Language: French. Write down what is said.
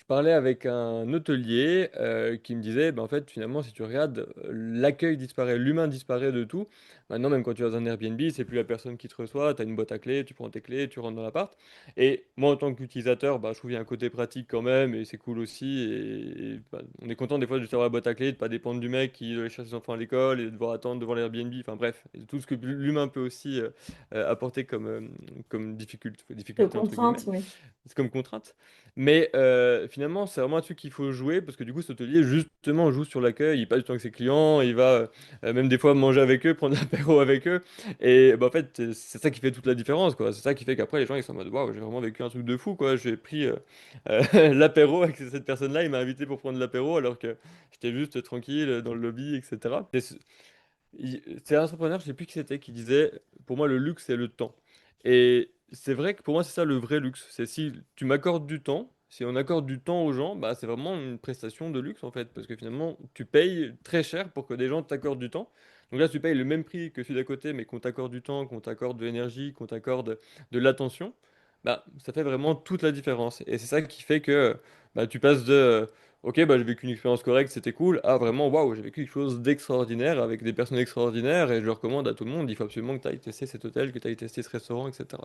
parlais avec un hôtelier qui me disait, bah, en fait, finalement, si tu regardes, l'accueil disparaît, l'humain disparaît de tout. Maintenant, même quand tu vas dans un Airbnb, c'est plus la personne qui te reçoit, tu as une boîte à clés, tu prends tes clés, tu rentres dans l'appart. Et moi, en tant qu'utilisateur, bah, je trouve qu'il y a un côté pratique quand même, et c'est cool aussi. Bah, on est content des fois de juste avoir la boîte à clés, de pas dépendre du mec qui doit aller chercher ses enfants à l'école et de devoir attendre devant l'Airbnb. Enfin bref, et tout ce que l'humain peut aussi apporter comme De difficulté entre guillemets. contrainte, oui. C'est comme contrainte. Mais finalement, c'est vraiment un truc qu'il faut jouer parce que du coup, cet hôtelier, justement, joue sur l'accueil. Il passe du temps avec ses clients, il va même des fois manger avec eux, prendre l'apéro avec eux. Et bah, en fait, c'est ça qui fait toute la différence, quoi. C'est ça qui fait qu'après, les gens, ils sont en mode waouh, j'ai vraiment vécu un truc de fou, quoi. J'ai pris l'apéro avec cette personne-là, il m'a invité pour prendre l'apéro alors que j'étais juste tranquille dans le lobby, etc. C'est un entrepreneur, je sais plus qui c'était, qui disait, pour moi, le luxe, c'est le temps. Et c'est vrai que pour moi, c'est ça le vrai luxe. C'est si tu m'accordes du temps, si on accorde du temps aux gens, bah, c'est vraiment une prestation de luxe, en fait. Parce que finalement, tu payes très cher pour que des gens t'accordent du temps. Donc là, tu payes le même prix que celui d'à côté, mais qu'on t'accorde du temps, qu'on t'accorde de l'énergie, qu'on t'accorde de l'attention. Bah, ça fait vraiment toute la différence. Et c'est ça qui fait que bah, tu passes de ok, bah, j'ai vécu une expérience correcte, c'était cool. Ah, vraiment, waouh, j'ai vécu quelque chose d'extraordinaire avec des personnes extraordinaires et je le recommande à tout le monde. Il faut absolument que tu ailles tester cet hôtel, que tu ailles tester ce restaurant, etc.